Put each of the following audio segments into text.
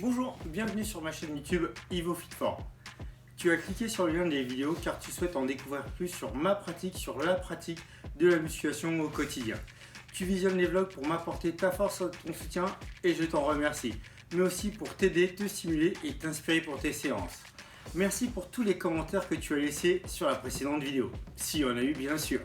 Bonjour, bienvenue sur ma chaîne YouTube Ivo Fit For. Tu as cliqué sur le lien des vidéos car tu souhaites en découvrir plus sur ma pratique, sur la pratique de la musculation au quotidien. Tu visionnes les vlogs pour m'apporter ta force, ton soutien et je t'en remercie. Mais aussi pour t'aider, te stimuler et t'inspirer pour tes séances. Merci pour tous les commentaires que tu as laissés sur la précédente vidéo. Si y en a eu bien sûr.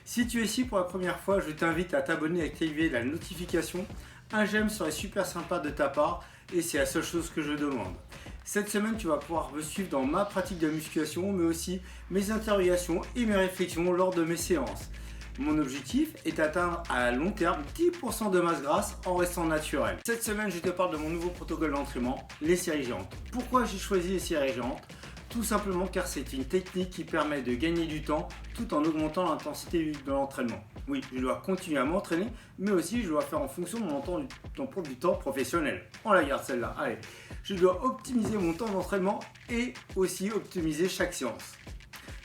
Si tu es ici pour la première fois, je t'invite à t'abonner et à activer la notification. Un j'aime serait super sympa de ta part et c'est la seule chose que je demande. Cette semaine, tu vas pouvoir me suivre dans ma pratique de musculation, mais aussi mes interrogations et mes réflexions lors de mes séances. Mon objectif est d'atteindre à long terme 10% de masse grasse en restant naturel. Cette semaine, je te parle de mon nouveau protocole d'entraînement, les séries géantes. Pourquoi j'ai choisi les séries géantes ? Tout simplement car c'est une technique qui permet de gagner du temps tout en augmentant l'intensité de l'entraînement. Oui, je dois continuer à m'entraîner, mais aussi je dois faire en fonction de mon emploi du temps professionnel. On la garde celle-là. Allez, je dois optimiser mon temps d'entraînement et aussi optimiser chaque séance.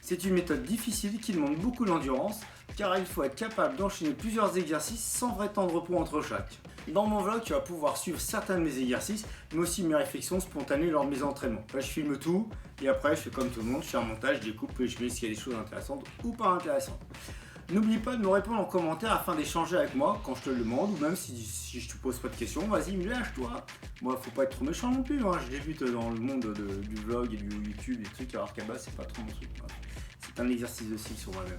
C'est une méthode difficile qui demande beaucoup d'endurance car il faut être capable d'enchaîner plusieurs exercices sans vrai temps de repos entre chaque. Dans mon vlog, tu vas pouvoir suivre certains de mes exercices, mais aussi mes réflexions spontanées lors de mes entraînements. Là, je filme tout et après, je fais comme tout le monde, je fais un montage, je découpe et je mets s'il y a des choses intéressantes ou pas intéressantes. N'oublie pas de me répondre en commentaire afin d'échanger avec moi quand je te le demande, ou même si je te pose pas de questions, vas-y, lâche-toi. Moi, faut pas être trop méchant non plus, hein. Je débute dans le monde du vlog et du YouTube, des trucs, alors qu'à base, c'est pas trop mon truc. C'est un exercice de style sur moi-même.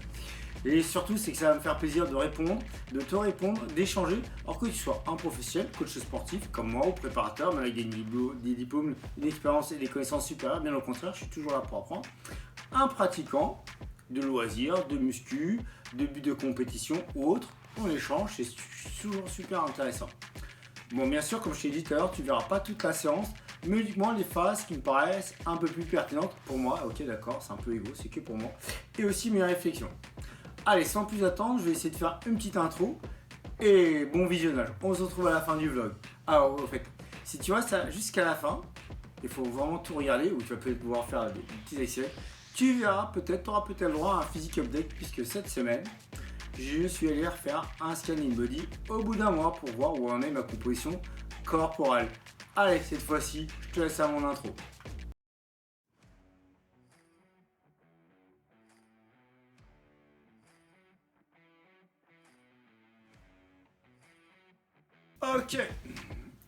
Et surtout, c'est que ça va me faire plaisir de répondre, de te répondre, d'échanger, alors que tu sois un professionnel, coach sportif comme moi ou préparateur, mais avec des diplômes, une expérience et des connaissances supérieures. Bien au contraire, je suis toujours là pour apprendre. Un pratiquant de loisirs, de muscu, de but de compétition ou autre, on échange, c'est toujours super intéressant. Bon, bien sûr, comme je t'ai dit tout à l'heure, tu ne verras pas toute la séance, mais uniquement les phases qui me paraissent un peu plus pertinentes pour moi. Ok, d'accord, c'est un peu égo, c'est que pour moi. Et aussi mes réflexions. Allez, sans plus attendre, je vais essayer de faire une petite intro et bon visionnage. On se retrouve à la fin du vlog. Alors, en fait, si tu restes jusqu'à la fin, il faut vraiment tout regarder ou tu vas peut-être pouvoir faire des petits essais. Tu verras peut-être, tu auras peut-être le droit à un physique update puisque cette semaine, je suis allé refaire un scanning body au bout d'un mois pour voir où en est ma composition corporelle. Allez, cette fois-ci, je te laisse à mon intro.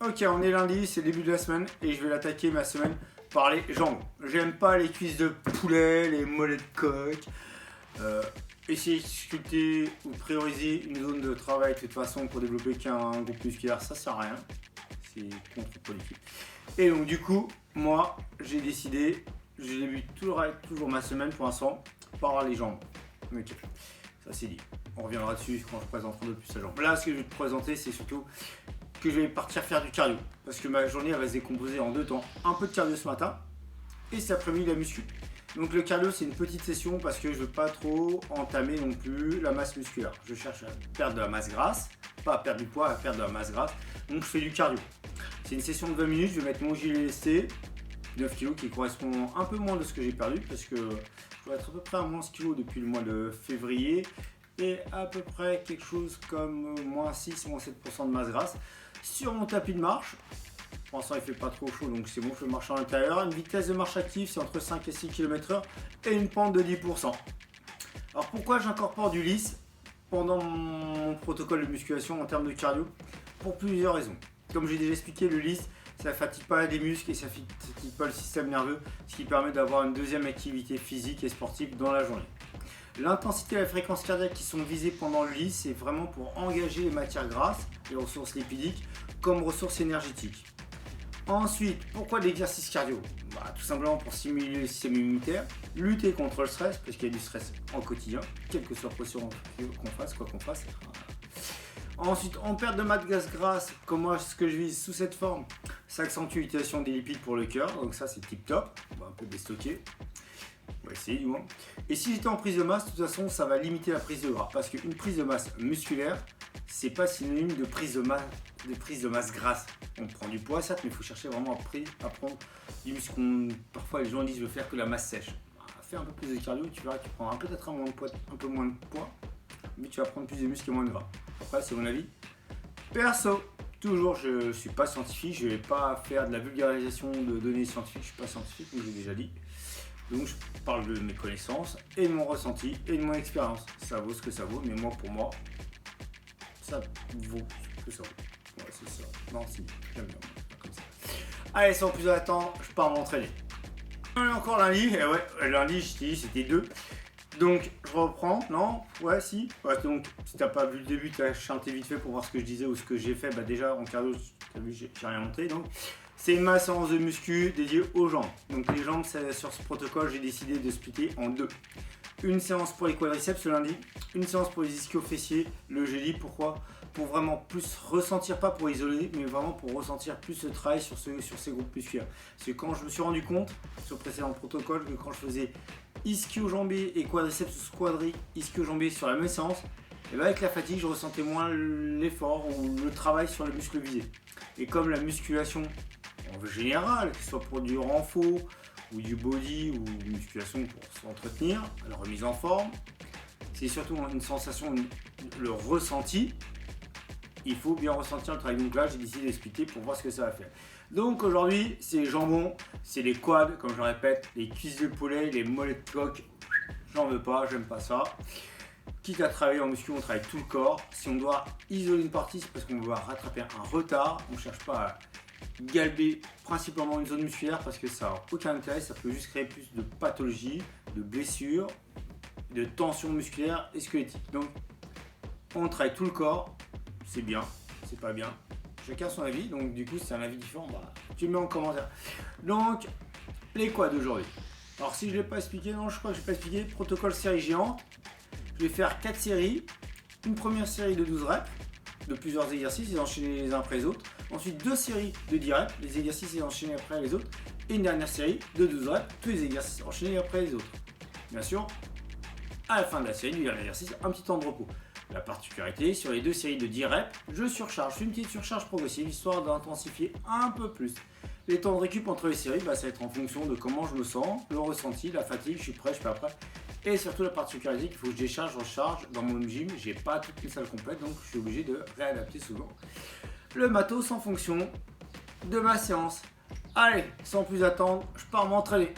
Ok, on est lundi, c'est le début de la semaine et je vais l'attaquer ma semaine par les jambes. J'aime pas les cuisses de poulet, les mollets de coq. Essayer de sculpter ou prioriser une zone de travail de toute façon pour développer qu'un groupe musculaire, ça sert à rien. C'est contre-productif. Et donc du coup, moi, j'ai décidé, je débute toujours ma semaine pour l'instant par les jambes. Ok, ça c'est dit. On reviendra dessus quand je présenterai de plus la jambe. Là, ce que je vais te présenter, c'est surtout que je vais partir faire du cardio. Parce que ma journée, elle va se décomposer en deux temps. Un peu de cardio ce matin et cet après-midi, la muscu. Donc le cardio, c'est une petite session parce que je ne veux pas trop entamer non plus la masse musculaire. Je cherche à perdre de la masse grasse, pas à perdre du poids, à perdre de la masse grasse. Donc je fais du cardio. C'est une session de 20 minutes, je vais mettre mon gilet lesté, 9 kg qui correspond un peu moins de ce que j'ai perdu parce que je dois être à peu près à moins 11 kg depuis le mois de février et à peu près quelque chose comme moins 6, moins 7% de masse grasse. Sur mon tapis de marche, pour l'instant il fait pas trop chaud donc c'est bon, je peux marcher à l'intérieur. Une vitesse de marche active c'est entre 5 et 6 km/h et une pente de 10%. Alors pourquoi j'incorpore du lisse pendant mon protocole de musculation en termes de cardio? Pour plusieurs raisons. Comme j'ai déjà expliqué, le lisse ça ne fatigue pas les muscles et ça ne fatigue pas le système nerveux, ce qui permet d'avoir une deuxième activité physique et sportive dans la journée. L'intensité et la fréquence cardiaque qui sont visées pendant le lisse, c'est vraiment pour engager les matières grasses, les ressources lipidiques, comme ressources énergétiques. Ensuite, pourquoi l'exercice cardio? Tout simplement pour stimuler le système immunitaire, lutter contre le stress, parce qu'il y a du stress en quotidien, quelle que soit la pression qu'on fasse, quoi qu'on fasse. Ensuite, en perte de masse grasse, comme moi, ce que je vise sous cette forme, ça accentue l'utilisation des lipides pour le cœur, donc ça c'est tip top, on va un peu déstocker. On va essayer du moins. Et si j'étais en prise de masse, de toute façon, ça va limiter la prise de gras. Parce qu'une prise de masse musculaire, c'est pas synonyme de prise de masse grasse. On prend du poids, certes, mais il faut chercher vraiment à prendre du muscle. Parfois, les gens disent je veux faire que la masse sèche. Fais un peu plus de cardio, tu verras que tu prendras peut-être un peu moins de poids, mais tu vas prendre plus de muscle et moins de gras. Après, c'est mon avis perso. Toujours, je ne suis pas scientifique, je ne vais pas faire de la vulgarisation de données scientifiques, je ne suis pas scientifique, comme j'ai déjà dit. Donc je parle de mes connaissances et de mon ressenti et de mon expérience. Ça vaut ce que ça vaut, mais moi pour moi, ça vaut ce que ça vaut. Ouais, c'est ça. Non, si, j'aime bien comme ça. Allez, sans plus attendre, je pars m'entraîner. On est encore lundi, et ouais, lundi, je t'ai dit, c'était 2. Donc, je reprends, non? Ouais, si. Ouais, donc, si t'as pas vu le début, t'as chanté vite fait pour voir ce que je disais ou ce que j'ai fait. Bah, déjà, en cardio, t'as vu, j'ai rien montré. Donc, c'est ma séance de muscu dédiée aux jambes. Donc, les jambes, sur ce protocole, j'ai décidé de splitter en 2. Une séance pour les quadriceps le lundi, une séance pour les ischio-fessiers le jeudi. Pourquoi? Pour vraiment plus ressentir, pas pour isoler, mais vraiment pour ressentir plus le travail sur ces groupes musculaires. Parce que quand je me suis rendu compte, sur le précédent protocole, que quand je faisais ischio-jambier et quadriceps ou quadri ischio-jambier sur la même séance, et bien avec la fatigue, je ressentais moins l'effort ou le travail sur le muscle visé. Et comme la musculation en général, que ce soit pour du renfort ou du body ou une musculation pour s'entretenir, la remise en forme, c'est surtout une sensation, le ressenti. Il faut bien ressentir le travail. Donc là, j'ai décidé d'expliquer pour voir ce que ça va faire. Donc aujourd'hui, c'est les jambons, c'est les quads, comme je le répète, les cuisses de poulet, les mollets de coq. J'en veux pas, j'aime pas ça. Quitte à travailler en muscu, on travaille tout le corps. Si on doit isoler une partie, c'est parce qu'on va rattraper un retard. On ne cherche pas à galber principalement une zone musculaire parce que ça n'a aucun intérêt. Ça peut juste créer plus de pathologies, de blessures, de tensions musculaires et squelettiques. Donc, on travaille tout le corps. C'est bien, c'est pas bien. Chacun son avis, donc du coup c'est un avis différent, bah, tu le mets en commentaire. Donc, les quads aujourd'hui. Alors si je ne l'ai pas expliqué, non je crois que je n'ai pas expliqué, protocole série géante. Je vais faire 4 séries. Une première série de 12 reps, de plusieurs exercices, les enchaîner les uns après les autres. Ensuite 2 séries de 10 reps, les exercices les enchaîner après les autres. Et une dernière série de 12 reps, tous les exercices enchaînés après les autres. Bien sûr, à la fin de la série, du dernier exercice, un petit temps de repos. La particularité, sur les 2 séries de 10 reps, je surcharge. Je fais une petite surcharge progressive, histoire d'intensifier un peu plus. Les temps de récup entre les séries, bah, ça va être en fonction de comment je me sens, le ressenti, la fatigue, je suis prêt, je suis pas prêt. Et surtout la particularité qu'il faut que je décharge, recharge. Dans mon gym, j'ai pas toute une salle complète, donc je suis obligé de réadapter souvent le matos en fonction de ma séance. Allez, sans plus attendre, je pars m'entraîner.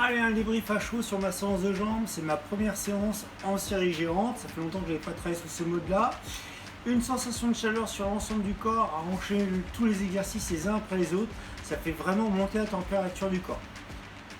Allez, un débrief à chaud sur ma séance de jambes. C'est ma première séance en série géante. Ça fait longtemps que je n'avais pas travaillé sur ce mode-là. Une sensation de chaleur sur l'ensemble du corps, à enchaîner tous les exercices les uns après les autres. Ça fait vraiment monter la température du corps.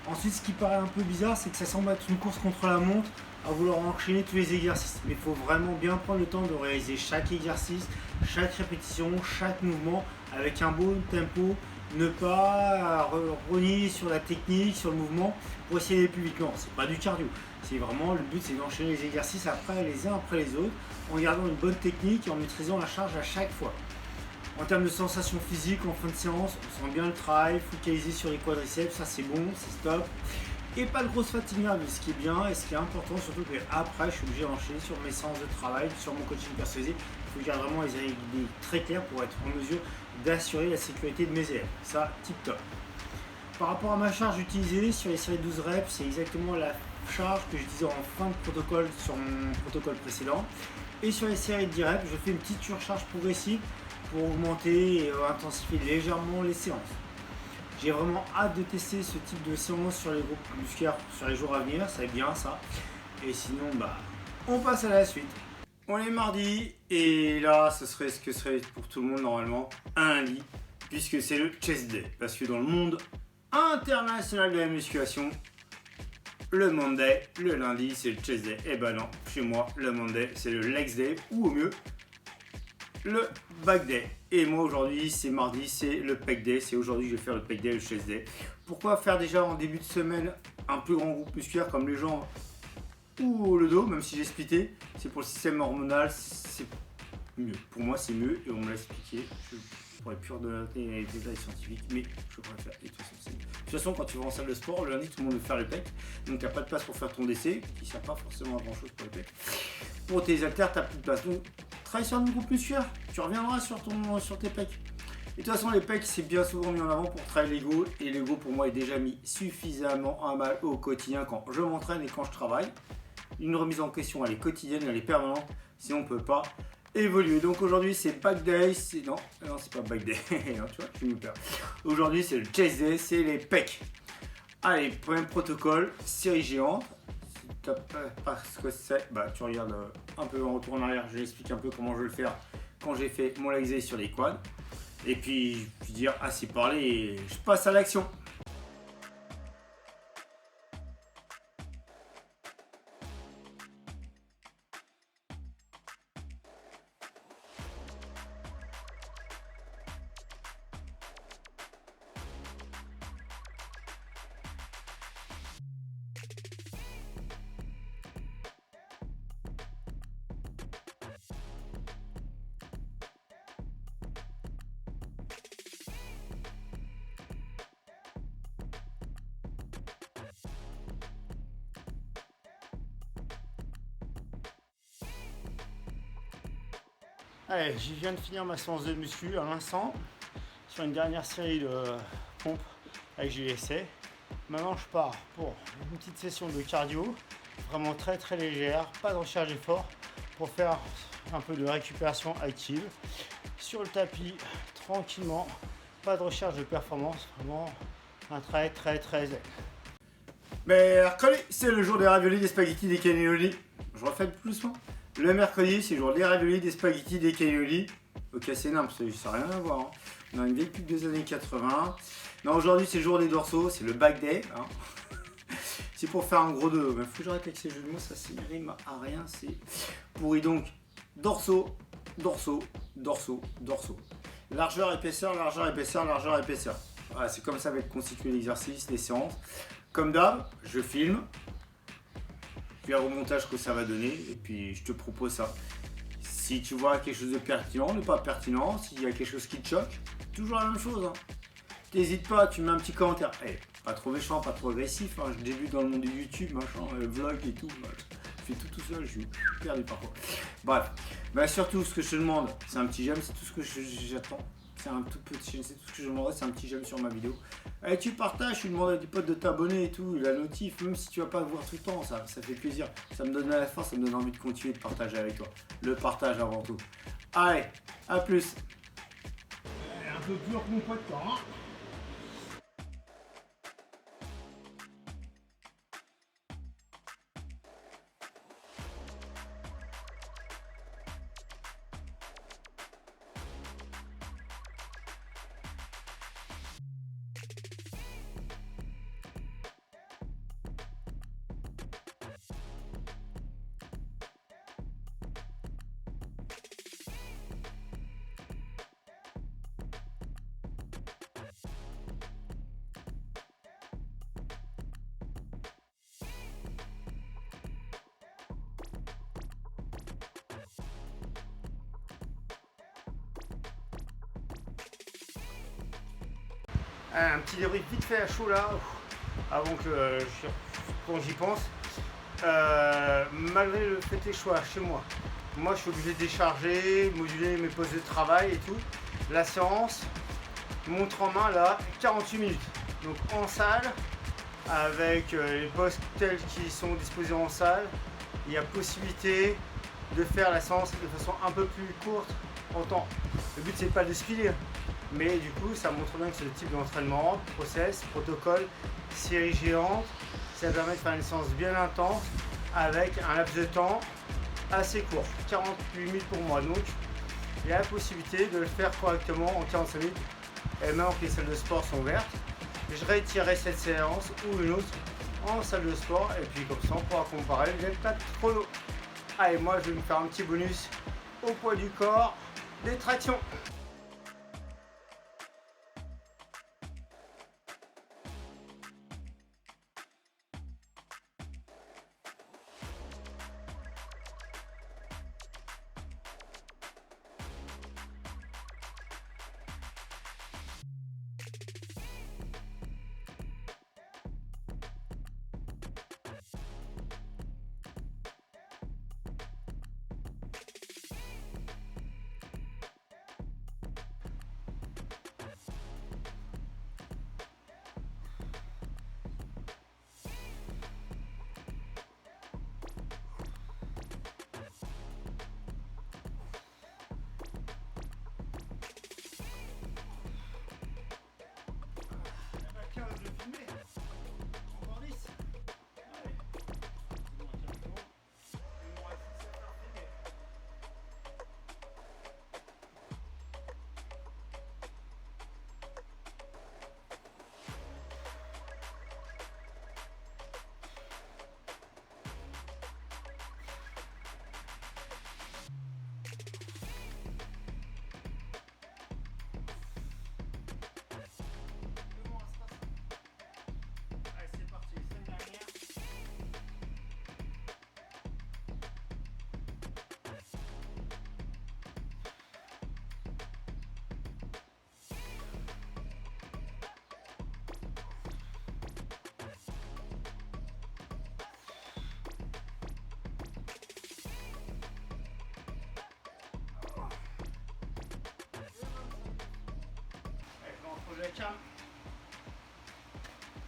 Ensuite, ce qui paraît un peu bizarre, c'est que ça semble être une course contre la montre à vouloir enchaîner tous les exercices. Mais il faut vraiment bien prendre le temps de réaliser chaque exercice, chaque répétition, chaque mouvement avec un bon tempo. Ne pas renier sur la technique, sur le mouvement pour essayer d'aller plus vite. Non, c'est pas du cardio. C'est vraiment le but, c'est d'enchaîner les exercices les uns après les autres en gardant une bonne technique et en maîtrisant la charge à chaque fois. En termes de sensations physiques, en fin de séance, on sent bien le travail, focalisé sur les quadriceps, ça c'est bon, c'est stop. Et pas de grosse fatigue nerveuse, ce qui est bien et ce qui est important, surtout que après je suis obligé d'enchaîner sur mes séances de travail, sur mon coaching personnalisé. Il faut que j'ai vraiment les idées très claires pour être en mesure d'assurer la sécurité de mes élèves. Ça, tip top. Par rapport à ma charge utilisée sur les séries de 12 reps, c'est exactement la charge que je disais en fin de protocole sur mon protocole précédent. Et sur les séries de 10 reps, je fais une petite surcharge progressive pour augmenter et intensifier légèrement les séances. J'ai vraiment hâte de tester ce type de séance sur les groupes musculaires sur les jours à venir, ça va être bien ça. Et sinon, on passe à la suite. On est mardi et là, ce serait ce que serait pour tout le monde normalement un lundi. puisque c'est le chest day. Parce que dans le monde international de la musculation, le Monday, le lundi, c'est le chest day. Et ben non, chez moi, le Monday, c'est le legs day, ou au mieux, le back day. Et moi aujourd'hui, c'est mardi, c'est le pec day. C'est aujourd'hui que je vais faire le pec day, le chest day. Pourquoi faire déjà en début de semaine un plus grand groupe musculaire comme les jambes ou le dos, même si j'ai splitté? C'est pour le système hormonal, c'est mieux. Pour moi, c'est mieux et on me l'a expliqué. Je pourrais plus redonner les détails scientifiques, mais je préfère. Et de toute façon, quand tu vas en salle de sport, le lundi, tout le monde veut faire le pec. Donc, tu n'as pas de place pour faire ton DC, qui ne sert pas forcément à grand chose pour les pecs. Pour tes haltères, tu n'as plus de place. Donc, travaille sur un groupe musculaire, tu reviendras sur tes pecs. Et de toute façon, les pecs, c'est bien souvent mis en avant pour travailler l'ego. Et l'ego, pour moi, est déjà mis suffisamment à mal au quotidien quand je m'entraîne et quand je travaille. Une remise en question, elle est quotidienne, elle est permanente. Sinon, on ne peut pas évoluer. Donc aujourd'hui, c'est back day. Non, c'est pas back day. Non, tu vois, je me perds. Aujourd'hui, c'est le chest day, c'est les pecs. Allez, premier protocole, série géante. Si tu n'as pas ce que c'est, bah, tu regardes un peu en retour en arrière. Je l'explique un peu comment je vais le faire quand j'ai fait mon leg day sur les quads. Et puis, je vais dire assez parlé et je passe à l'action. Allez, je viens de finir ma séance de muscu à l'instant sur une dernière série de pompes avec GSA. Maintenant, je pars pour une petite session de cardio, vraiment très très légère, pas de recharge d'effort, pour faire un peu de récupération active sur le tapis tranquillement, pas de recherche de performance, vraiment un travail très zen. Mercredi, c'est le jour des raviolis, des spaghettis, des cannelloni. Je refais plus souvent. Le mercredi, c'est le jour des raviolis, des spaghettis, des cannelloni. Ok, c'est énorme, ça n'a rien à voir. Hein. On a une vieille pub des années 80. Non, aujourd'hui, c'est le jour des dorsaux, c'est le back day. Hein. C'est pour faire un gros 2. Il faut que j'arrête avec ces jeux de mots, ça rime à rien, c'est pourri. Donc, dorsaux, dorsaux, dorsaux, dorsaux. Largeur, épaisseur, largeur, épaisseur, largeur, épaisseur. Voilà, c'est comme ça va être constitué l'exercice, les séances. Comme d'hab, je filme. Puis au montage que ça va donner et puis je te propose ça. Si tu vois quelque chose de pertinent, de pas pertinent, s'il y a quelque chose qui te choque, toujours la même chose. Hein. T'hésites pas, tu mets un petit commentaire. Hey, pas trop méchant, pas trop agressif. Hein. Je débute dans le monde du YouTube, machin, vlog et tout. Je fais tout seul, je suis perdu parfois. Bref, bah, surtout ce que je te demande, c'est un petit j'aime, c'est tout ce que j'attends. C'est un tout petit, c'est tout ce que je demanderais, c'est un petit j'aime sur ma vidéo. Et tu partages, tu demandes à des potes de t'abonner et tout, la notif, même si tu vas pas voir tout le temps, ça fait plaisir. Ça me donne la force, ça me donne envie de continuer de partager avec toi. Le partage avant tout. Allez, à plus. Un peu plus que mon pote, hein. Un petit débrief vite fait à chaud là, avant que quand j'y pense. Malgré le fait que je sois chez moi, moi je suis obligé de décharger, moduler mes postes de travail et tout. La séance montre en main là 48 minutes. Donc en salle, avec les postes tels qu'ils sont disposés en salle, il y a possibilité de faire la séance de façon un peu plus courte en temps. Le but c'est pas de speeder. Mais du coup, ça montre bien que c'est le type d'entraînement, process, protocole, série géante. Ça permet de faire une séance bien intense avec un laps de temps assez court, 48 minutes pour moi. Donc, il y a la possibilité de le faire correctement en 45 minutes Et maintenant que les salles de sport sont ouvertes, je rétirerai cette séance ou une autre en salle de sport et puis comme ça on pourra comparer les tas de chrono. Allez, moi je vais me faire un petit bonus au poids du corps, des tractions.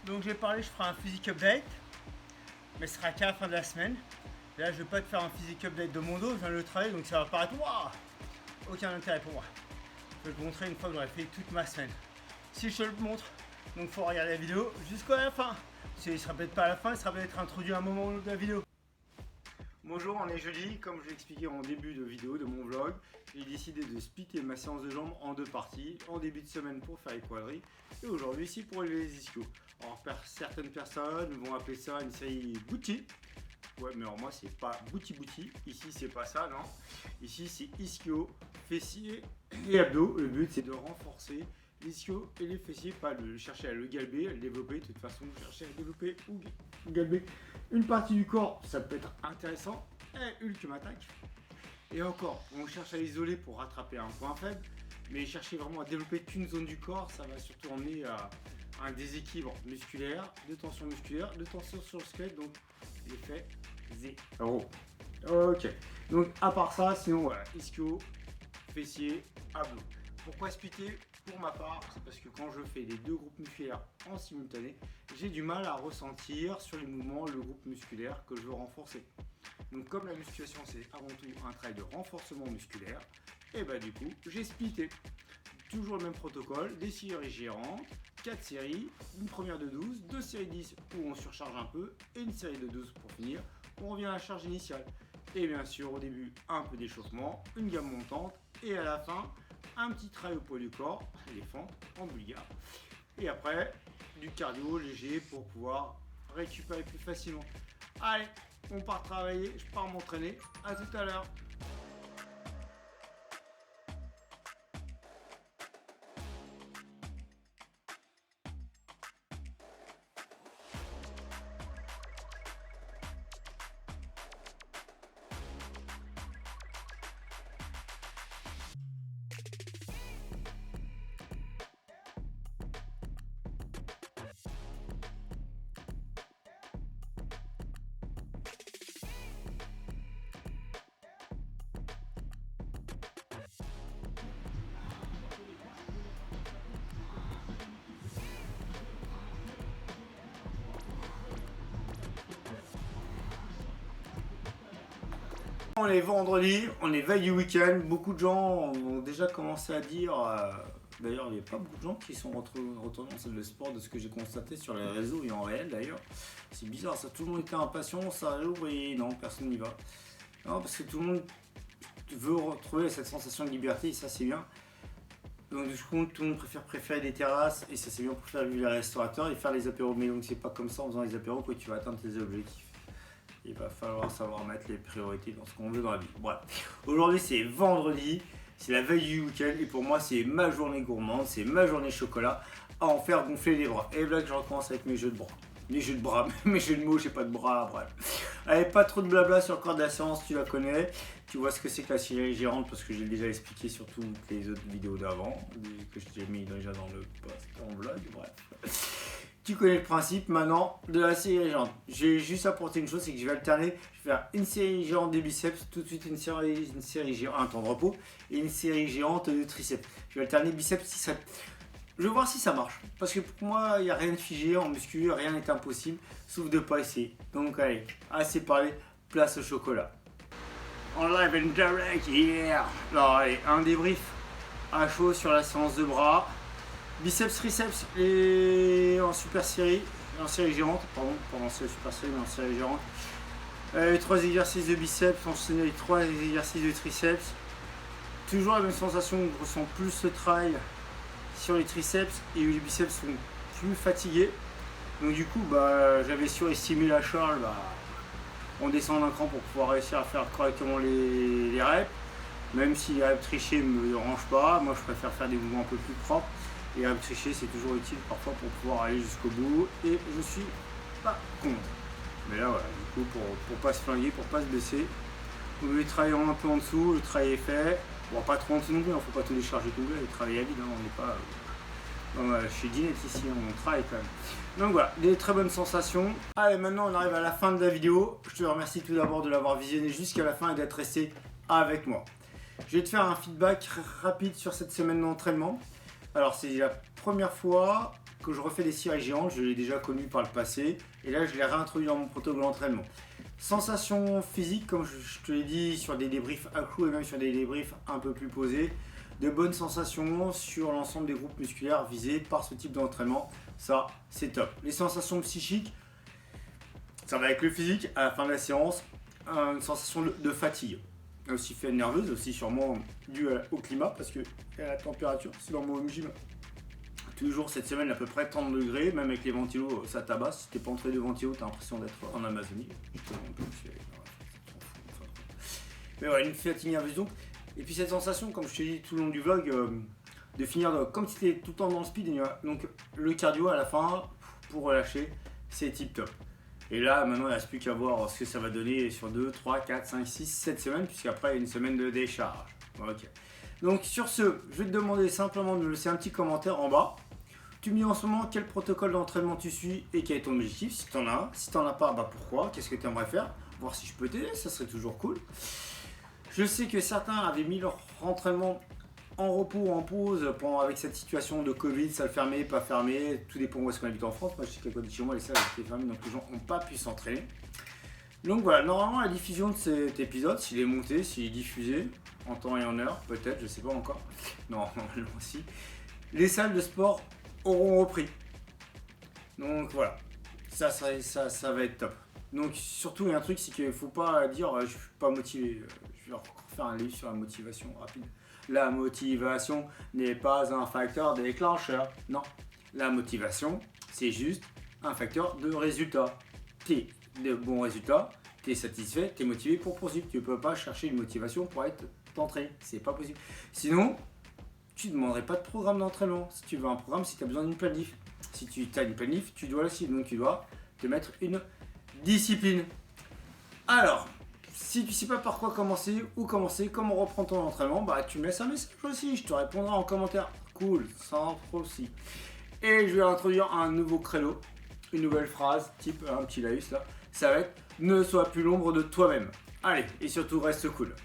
Donc j'ai parlé, je ferai un physique update, mais ce sera qu'à la fin de la semaine. Là je vais pas te faire un physique update de mon dos, je viens de le travailler donc ça va paraître waouh, aucun intérêt pour moi. Je vais te montrer une fois que j'aurai fait toute ma semaine. Si je te le montre, donc faut regarder la vidéo jusqu'à la fin. Il sera peut-être pas à la fin, il sera peut-être introduit à un moment de la vidéo. Bonjour, on est jeudi, comme je l'ai expliqué en début de vidéo de mon vlog, j'ai décidé de splitter ma séance de jambes en deux parties, en début de semaine pour faire les quadris et aujourd'hui ici pour élever les ischios. Alors certaines personnes vont appeler ça une série booty. Ouais, mais alors moi c'est pas booty, ici c'est pas ça, non. Ici c'est ischio, fessiers et abdos. Le but c'est de renforcer l'ischio et les fessiers, pas de chercher à le galber, à le développer. De toute façon, chercher à le développer ou galber une partie du corps, ça peut être intéressant. Et Hulk m'attaque. Et encore, on cherche à l'isoler pour rattraper un point faible, mais chercher vraiment à développer qu'une zone du corps, ça va surtout emmener à un déséquilibre musculaire, de tension musculaire, de tension sur le squelette, donc l'effet zéro. Ok, donc à part ça, sinon voilà, ischio, fessier, abdos. Pourquoi splitter? Pour ma part, c'est parce que quand je fais les deux groupes musculaires en simultané, j'ai du mal à ressentir sur les mouvements le groupe musculaire que je veux renforcer. Donc comme la musculation c'est avant tout un travail de renforcement musculaire, et bah du coup j'ai splitté. Toujours le même protocole, des séries géantes, 4 séries, une première de 12, 2 séries 10 où on surcharge un peu et une série de 12 pour finir, on revient à la charge initiale. Et bien sûr au début un peu d'échauffement, une gamme montante et à la fin un petit travail au poids du corps, les fentes en bulgare. Et après du cardio léger pour pouvoir récupérer plus facilement. Allez, on part travailler, je pars m'entraîner, à tout à l'heure. On est vendredi, on est veille du week-end, beaucoup de gens ont déjà commencé à dire, d'ailleurs il n'y a pas beaucoup de gens qui sont retournés en salle de sport de ce que j'ai constaté sur les réseaux et en réel d'ailleurs. C'est bizarre, ça tout le monde était impatient, ça ouvre et non, personne n'y va. Non, parce que tout le monde veut retrouver cette sensation de liberté et ça c'est bien. Donc du coup, tout le monde préférer des terrasses et ça c'est bien pour faire vivre les restaurateurs et faire les apéros. Mais donc c'est pas comme ça en faisant les apéros que tu vas atteindre tes objectifs. Il va falloir savoir mettre les priorités dans ce qu'on veut dans la vie. Voilà. Aujourd'hui c'est vendredi, c'est la veille du week-end et pour moi c'est ma journée gourmande, c'est ma journée chocolat à en faire gonfler les bras. Et là que je recommence avec mes jeux de bras. Mes jeux de bras, mes jeux de mots, j'ai pas de bras, bref. Allez, pas trop de blabla sur le corps de la séance, tu la connais. Tu vois ce que c'est que la série gérante parce que j'ai déjà expliqué sur toutes les autres vidéos d'avant, que je t'ai mis déjà dans le post en vlog, bref. Tu connais le principe maintenant de la série géante. J'ai juste apporté une chose, c'est que je vais alterner. Je vais faire une série géante des biceps, tout de suite une série géante, un temps de repos, et une série géante de triceps. Je vais alterner biceps, triceps. Je vais voir si ça marche. Parce que pour moi, il n'y a rien de figé en muscu, rien n'est impossible, sauf de pas essayer. Donc allez, assez parlé, place au chocolat. En live and direct, yeah. Alors allez, un débrief à chaud sur la séance de bras. Biceps, triceps et en super série, en série géante, pardon, pas en super série mais en série géante. Les 3 exercices de biceps, enchaîner les 3 exercices de triceps. Toujours la même sensation, je ressens plus le travail sur les triceps et les biceps sont plus fatigués. Donc du coup, j'avais surestimé la charge. On descend d'un cran pour pouvoir réussir à faire correctement les reps. Même si les reps trichés ne me dérangent pas, moi je préfère faire des mouvements un peu plus propres. Et reps trichés, c'est toujours utile parfois pour pouvoir aller jusqu'au bout. Et je suis pas contre. Mais là, voilà, du coup, pour pas se flinguer, pour pas se blesser, on veut travailler un peu en dessous, le travail est fait. Bon, pas trop en dessous non plus, il ne faut pas tout décharger tout le temps, et travailler à vide, hein, on n'est pas chez Dinette ici, on travaille quand même. Donc voilà, des très bonnes sensations. Allez, maintenant on arrive à la fin de la vidéo. Je te remercie tout d'abord de l'avoir visionné jusqu'à la fin et d'être resté avec moi. Je vais te faire un feedback rapide sur cette semaine d'entraînement. Alors c'est la première fois que je refais des séries géantes, je l'ai déjà connu par le passé et là je l'ai réintroduit dans mon protocole d'entraînement. Sensations physiques, comme je te l'ai dit, sur des débriefs accrus et même sur des débriefs un peu plus posés, de bonnes sensations sur l'ensemble des groupes musculaires visés par ce type d'entraînement, ça c'est top. Les sensations psychiques, ça va avec le physique, à la fin de la séance, une sensation de fatigue. Aussi fait nerveuse, aussi sûrement due au climat parce que la température, c'est dans mon gym. Toujours cette semaine à peu près 30 degrés, même avec les ventilos ça tabasse. Si t'es pas entré de ventilo, t'as l'impression d'être en Amazonie. Mais ouais, une fatigue nerveuse donc. Et puis cette sensation, comme je t'ai dit tout le long du vlog, de finir comme si t'étais tout le temps dans le speed. Donc le cardio à la fin, pour relâcher, c'est tip top. Et là, maintenant, il ne reste plus qu'à voir ce que ça va donner sur 2, 3, 4, 5, 6, 7 semaines, puisqu'après, il y a une semaine de décharge. Ok. Donc, sur ce, je vais te demander simplement de me laisser un petit commentaire en bas. Tu me dis en ce moment quel protocole d'entraînement tu suis et quel est ton objectif, si tu en as un. Si tu n'en as pas, pourquoi? Qu'est-ce que tu aimerais faire? Voir si je peux t'aider, ça serait toujours cool. Je sais que certains avaient mis leur entraînement en repos ou en pause avec cette situation de Covid, salle fermée, pas fermée, tout dépend où est-ce qu'on habite en France. Moi je sais qu'à côté de chez moi les salles étaient fermées donc les gens n'ont pas pu s'entraîner. Donc voilà, normalement la diffusion de cet épisode, s'il est monté, s'il est diffusé en temps et en heure, peut-être, je sais pas encore. Non, normalement aussi. Les salles de sport auront repris. Donc voilà, ça va être top. Donc surtout il y a un truc, c'est qu'il ne faut pas dire je suis pas motivé. Je vais refaire un livre sur la motivation rapide. La motivation n'est pas un facteur déclencheur. Non, la motivation, c'est juste un facteur de résultat. Tu as de bons résultats, tu es satisfait, tu es motivé pour poursuivre. Tu ne peux pas chercher une motivation pour être entraîné. C'est pas possible. Sinon, tu ne demanderais pas de programme d'entraînement. Si tu veux un programme, si tu as besoin d'une planif. Si tu as une planif, tu dois la suivre. Donc tu dois te mettre une discipline. Alors, si tu ne sais pas par quoi commencer, comment reprendre ton entraînement, tu me laisses un message aussi, je te répondrai en commentaire. Cool, sans souci. Et je vais introduire un nouveau créneau, une nouvelle phrase, type un petit laïus là. Ça va être ne sois plus l'ombre de toi-même. Allez, et surtout reste cool.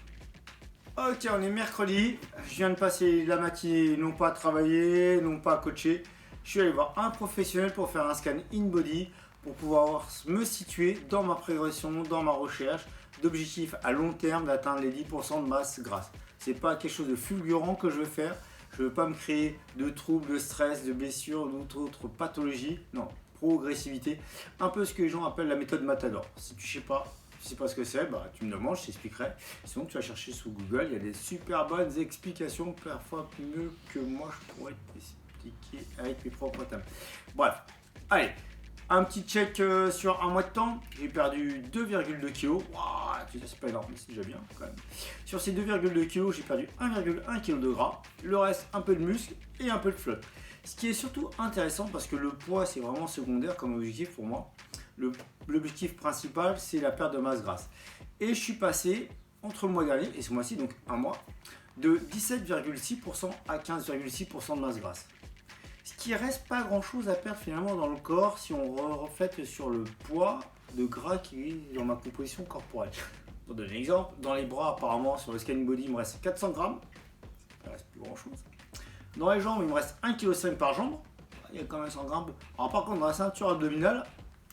Ok, on est mercredi. Je viens de passer la matinée non pas à travailler, non pas à coacher. Je suis allé voir un professionnel pour faire un scan in-body pour pouvoir me situer dans ma progression, dans ma recherche d'objectifs à long terme d'atteindre les 10% de masse grasse. C'est pas quelque chose de fulgurant que je veux faire. Je veux pas me créer de troubles, de stress, de blessures, d'autres pathologies. Non, progressivité. Un peu ce que les gens appellent la méthode Matador. Si tu sais pas, tu sais pas ce que c'est, bah tu me demandes, je t'expliquerai. Sinon tu vas chercher sur Google, il y a des super bonnes explications, parfois mieux que moi je pourrais t'expliquer avec mes propres thèmes. Bref, allez, un petit check sur un mois de temps, j'ai perdu 2,2 kg. Waouh, tu sais, c'est pas énorme, mais c'est déjà bien quand même. Sur ces 2,2 kg, j'ai perdu 1,1 kg de gras, le reste un peu de muscle et un peu de flotte. Ce qui est surtout intéressant parce que le poids c'est vraiment secondaire comme objectif pour moi. L'objectif principal c'est la perte de masse grasse. Et je suis passé entre le mois dernier et ce mois-ci, donc un mois, de 17,6% à 15,6% de masse grasse. Ce qui reste pas grand chose à perdre finalement dans le corps si on reflète sur le poids de gras qui est dans ma composition corporelle. Pour donner un exemple, dans les bras apparemment sur le scanning body il me reste 400 grammes, il ne reste plus grand chose. Dans les jambes il me reste 1,5 kg par jambe, il y a quand même 100 grammes. Alors par contre dans la ceinture abdominale,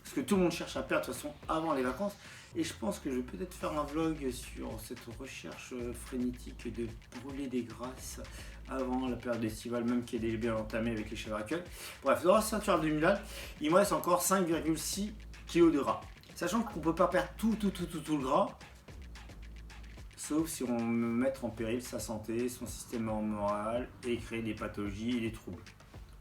parce que tout le monde cherche à perdre de toute façon avant les vacances, et je pense que je vais peut-être faire un vlog sur cette recherche frénétique de brûler des graisses avant la période estivale, même qui est déjà bien entamée avec les chèvres actuelles. Bref, dans la ceinture abdominale, il me reste encore 5,6 kg de gras. Sachant qu'on ne peut pas perdre tout le gras, sauf si on veut mettre en péril sa santé, son système moral et créer des pathologies et des troubles.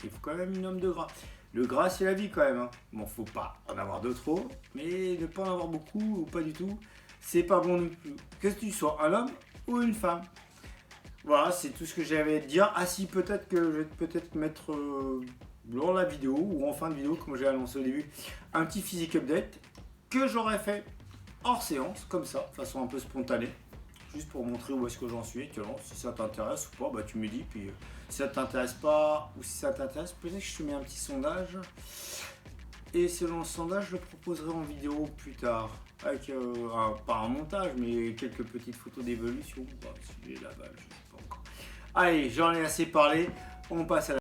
Il faut quand même une minimum de gras. Le gras c'est la vie quand même, hein. Bon, faut pas en avoir de trop, mais ne pas en avoir beaucoup ou pas du tout, c'est pas bon non plus. Que tu sois un homme ou une femme. Voilà, c'est tout ce que j'avais à te dire. Ah si, peut-être que je vais peut-être mettre dans la vidéo ou en fin de vidéo, comme j'ai annoncé au début, un petit physique update que j'aurais fait hors séance, comme ça, de façon un peu spontanée. Juste pour montrer où est-ce que j'en suis actuellement. Si ça t'intéresse ou pas, bah tu me dis. Puis si ça t'intéresse pas ou si ça t'intéresse, peut-être que je te mets un petit sondage. Et selon le sondage, je le proposerai en vidéo plus tard. Avec pas un montage, mais quelques petites photos d'évolution. Bah, si j'ai la balle, je sais pas encore. Allez, j'en ai assez parlé. On passe à la